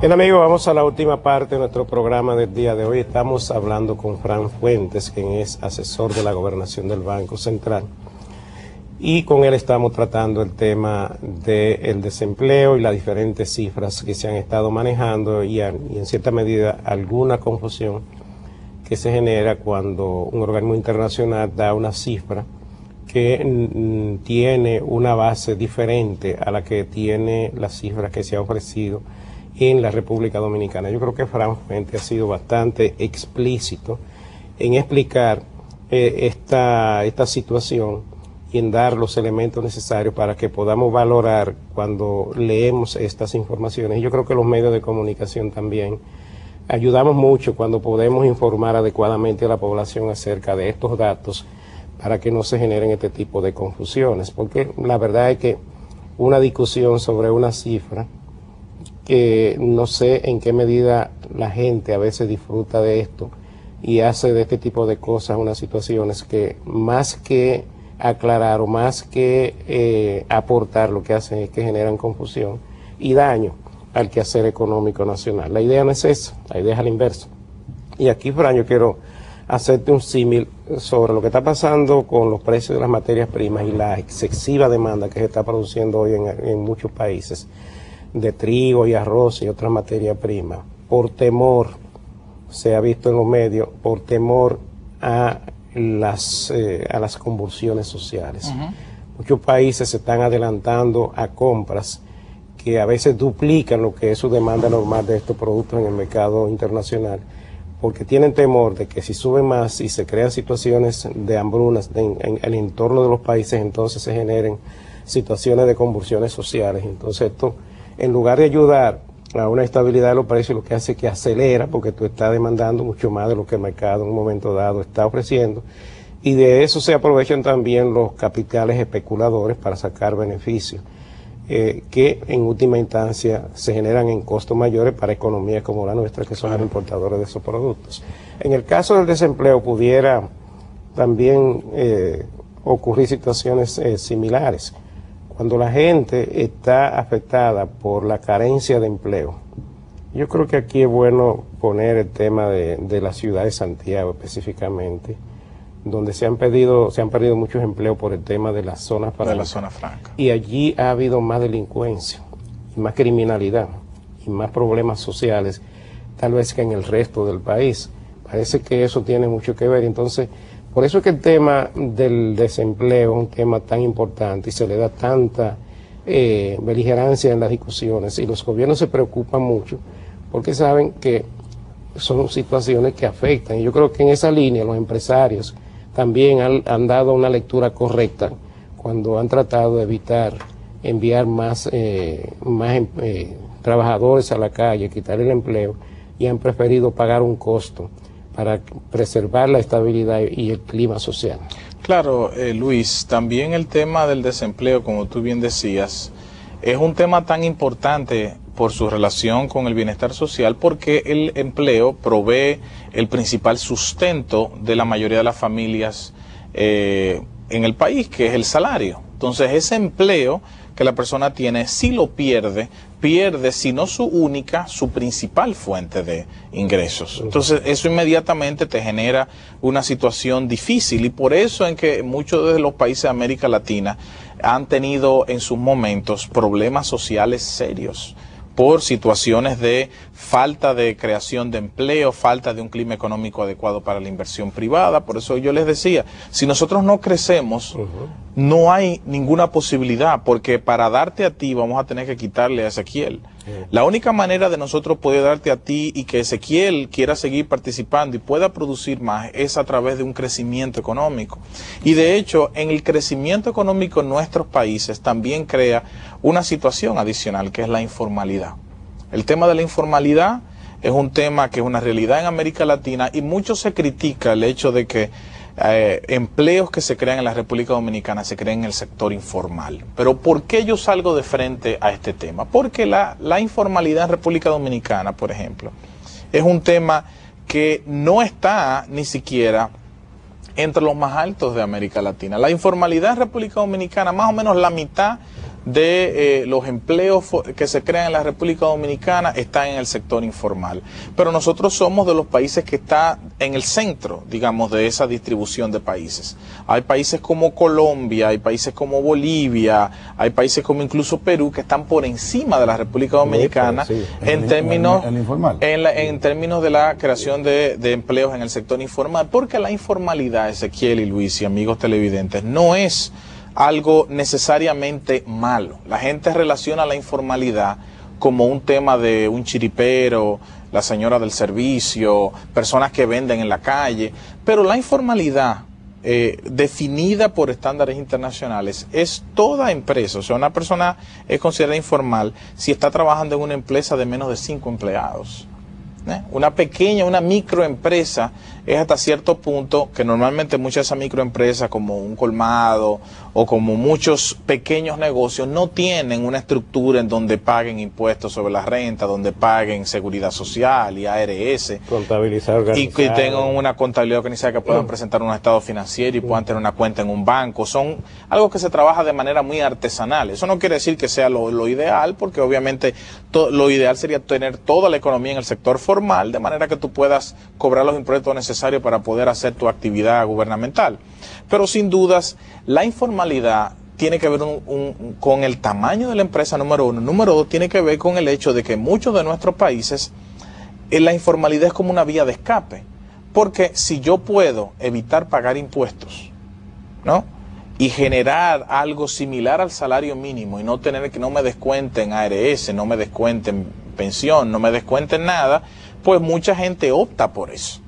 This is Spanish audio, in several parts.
Bien, amigos, vamos a la última parte de nuestro programa del día de hoy. Estamos hablando con Fran Fuentes, quien es asesor de la Gobernación del Banco Central. Y con él estamos tratando el tema del desempleo y las diferentes cifras que se han estado manejando y en cierta medida alguna confusión que se genera cuando un organismo internacional da una cifra que tiene una base diferente a la que tiene la cifra que se ha ofrecido en la República Dominicana. Yo creo que Fran Fuentes ha sido bastante explícito en explicar esta situación y en dar los elementos necesarios para que podamos valorar cuando leemos estas informaciones. Y yo creo que los medios de comunicación también ayudamos mucho cuando podemos informar adecuadamente a la población acerca de estos datos para que no se generen este tipo de confusiones, porque la verdad es que una discusión sobre una cifra que no sé en qué medida la gente a veces disfruta de esto y hace de este tipo de cosas unas situaciones que más que aclarar o más que aportar, lo que hacen es que generan confusión y daño al quehacer económico nacional. La idea no es esa, la idea es al inverso. Y aquí, Fran, yo quiero hacerte un símil sobre lo que está pasando con los precios de las materias primas y la excesiva demanda que se está produciendo hoy en muchos países de trigo y arroz y otras materias primas, por temor, se ha visto en los medios, por temor a las convulsiones sociales. Muchos países se están adelantando a compras que a veces duplican lo que es su demanda normal de estos productos en el mercado internacional, porque tienen temor de que si suben más y se crean situaciones de hambrunas en el entorno de los países, entonces se generen situaciones de convulsiones sociales. Entonces esto, en lugar de ayudar a una estabilidad de los precios, lo que hace es que acelera, porque tú estás demandando mucho más de lo que el mercado en un momento dado está ofreciendo, y de eso se aprovechan también los capitales especuladores para sacar beneficios, que en última instancia se generan en costos mayores para economías como la nuestra, que son los importadores de esos productos. En el caso del desempleo pudiera también ocurrir situaciones similares. Cuando la gente está afectada por la carencia de empleo, yo creo que aquí es bueno poner el tema de la ciudad de Santiago específicamente, donde se han perdido muchos empleos por el tema de las zonas francas. De la zona franca. Y allí ha habido más delincuencia, y más criminalidad, y más problemas sociales, tal vez que en el resto del país. Parece que eso tiene mucho que ver. Entonces, por eso es que el tema del desempleo es un tema tan importante y se le da tanta beligerancia en las discusiones, y los gobiernos se preocupan mucho porque saben que son situaciones que afectan. Y yo creo que en esa línea los empresarios también han dado una lectura correcta cuando han tratado de evitar enviar más trabajadores a la calle, quitar el empleo, y han preferido pagar un costo para preservar la estabilidad y el clima social. Claro, Luis, también el tema del desempleo, como tú bien decías, es un tema tan importante por su relación con el bienestar social, porque el empleo provee el principal sustento de la mayoría de las familias en el país, que es el salario. Entonces, ese empleo que la persona tiene, si lo pierde, si no su única, su principal fuente de ingresos. Entonces, eso inmediatamente te genera una situación difícil, y por eso en que muchos de los países de América Latina han tenido en sus momentos problemas sociales serios por situaciones de falta de creación de empleo, falta de un clima económico adecuado para la inversión privada. Por eso yo les decía, si nosotros no crecemos, no hay ninguna posibilidad, porque para darte a ti vamos a tener que quitarle a Ezequiel. La única manera de nosotros poder darte a ti y que Ezequiel quiera seguir participando y pueda producir más es a través de un crecimiento económico. Y de hecho, en el crecimiento económico en nuestros países también crea una situación adicional, que es la informalidad. El tema de la informalidad es un tema que es una realidad en América Latina, y mucho se critica el hecho de que empleos que se crean en la República Dominicana se crean en el sector informal. Pero ¿por qué yo salgo de frente a este tema? Porque la informalidad en República Dominicana, por ejemplo, es un tema que no está ni siquiera entre los más altos de América Latina. La informalidad en República Dominicana, más o menos la mitad de los empleos que se crean en la República Dominicana están en el sector informal. Pero nosotros somos de los países que está en el centro, digamos, de esa distribución de países. Hay países como Colombia, hay países como Bolivia, hay países como incluso Perú que están por encima de la República Dominicana en términos de la creación de empleos en el sector informal, porque la informalidad, Ezequiel y Luis y amigos televidentes, no es algo necesariamente malo. La gente relaciona la informalidad como un tema de un chiripero, la señora del servicio, personas que venden en la calle, pero la informalidad definida por estándares internacionales es toda empresa. O sea, una persona es considerada informal si está trabajando en una empresa de menos de 5 empleados. Una pequeña, una microempresa es hasta cierto punto que normalmente muchas de esas microempresas como un colmado o como muchos pequeños negocios no tienen una estructura en donde paguen impuestos sobre la renta, donde paguen seguridad social y ARS, y que tengan una contabilidad organizada, que puedan presentar un estado financiero y puedan tener una cuenta en un banco. Son algo que se trabaja de manera muy artesanal. Eso no quiere decir que sea lo ideal, porque obviamente lo ideal sería tener toda la economía en el sector formal, de manera que tú puedas cobrar los impuestos necesarios para poder hacer tu actividad gubernamental. Pero sin dudas, la informalidad tiene que ver con el tamaño de la empresa, número uno. Número dos, tiene que ver con el hecho de que en muchos de nuestros países la informalidad es como una vía de escape. Porque si yo puedo evitar pagar impuestos, ¿no?, y generar algo similar al salario mínimo y no tener que no me descuenten ARS, no me descuenten pensión, no me descuenten nada, pues mucha gente opta por eso.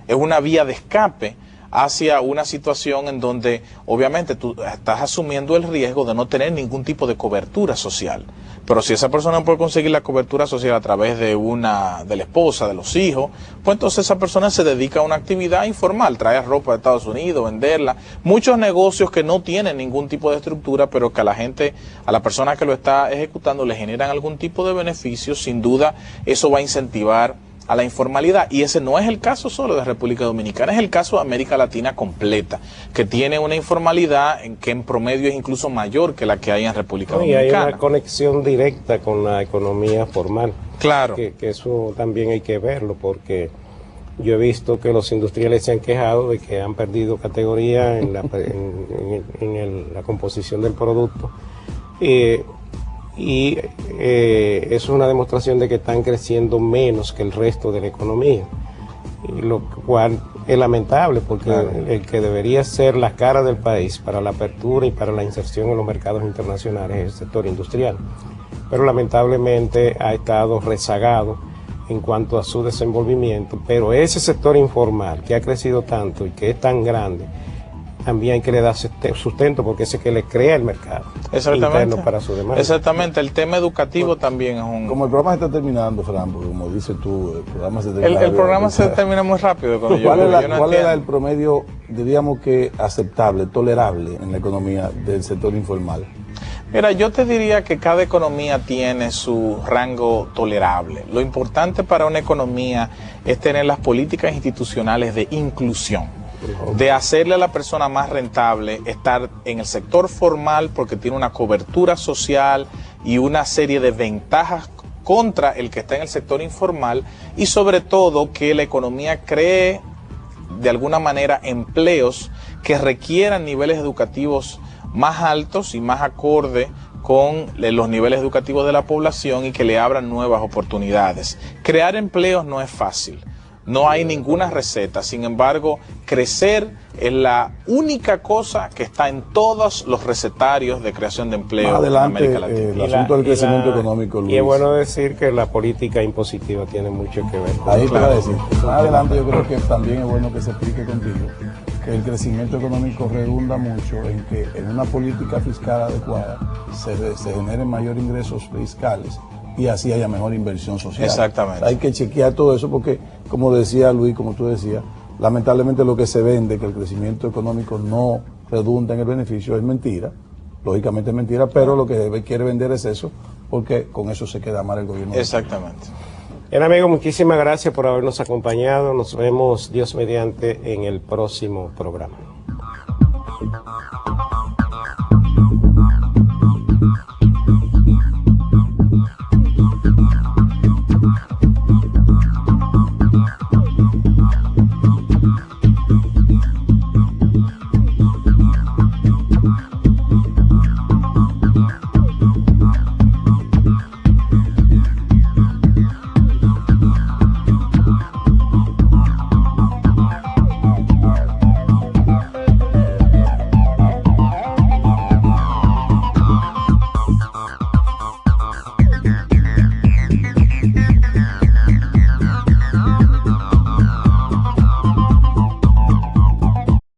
Es una vía de escape hacia una situación en donde obviamente tú estás asumiendo el riesgo de no tener ningún tipo de cobertura social. Pero si esa persona puede conseguir la cobertura social a través de la esposa, de los hijos, pues entonces esa persona se dedica a una actividad informal, traer ropa de Estados Unidos, venderla. Muchos negocios que no tienen ningún tipo de estructura, pero que a la persona que lo está ejecutando le generan algún tipo de beneficio. Sin duda eso va a incentivar a la informalidad, y ese no es el caso solo de República Dominicana, es el caso de América Latina completa, que tiene una informalidad que en promedio es incluso mayor que la que hay en República Dominicana. Y hay una conexión directa con la economía formal. Claro. Que eso también hay que verlo, porque yo he visto que los industriales se han quejado de que han perdido categoría en la composición del producto. Y eso es una demostración de que están creciendo menos que el resto de la economía, y lo cual es lamentable, porque el que debería ser la cara del país para la apertura y para la inserción en los mercados internacionales es el sector industrial, pero lamentablemente ha estado rezagado en cuanto a su desenvolvimiento. Pero ese sector informal que ha crecido tanto y que es tan grande, también hay que le dar sustento, porque ese que le crea el mercado interno para su demanda. Exactamente, el tema educativo también es un... Como el programa está terminando, Fran, porque como dices tú, el programa se termina... El programa se termina muy rápido. ¿Cuál era el promedio, diríamos que aceptable, tolerable en la economía del sector informal? Mira, yo te diría que cada economía tiene su rango tolerable. Lo importante para una economía es tener las políticas institucionales de inclusión, de hacerle a la persona más rentable estar en el sector formal, porque tiene una cobertura social y una serie de ventajas contra el que está en el sector informal, y sobre todo que la economía cree de alguna manera empleos que requieran niveles educativos más altos y más acorde con los niveles educativos de la población, y que le abran nuevas oportunidades. Crear empleos no es fácil. No hay ninguna receta. Sin embargo, crecer es la única cosa que está en todos los recetarios de creación de empleo en América Latina. El asunto del crecimiento económico, Luis. Y es bueno decir que la política impositiva tiene mucho que ver con ahí eso. te voy a decir. Más adelante yo creo que también es bueno que se explique contigo que el crecimiento económico redunda mucho en que en una política fiscal adecuada se generen mayores ingresos fiscales y así haya mejor inversión social. Exactamente. Hay que chequear todo eso porque, como decía Luis, como tú decías, lamentablemente lo que se vende, que el crecimiento económico no redunda en el beneficio, es mentira. Lógicamente es mentira, pero lo que quiere vender es eso, porque con eso se queda mal el gobierno. Exactamente. Bien, amigo, muchísimas gracias por habernos acompañado. Nos vemos, Dios mediante, en el próximo programa.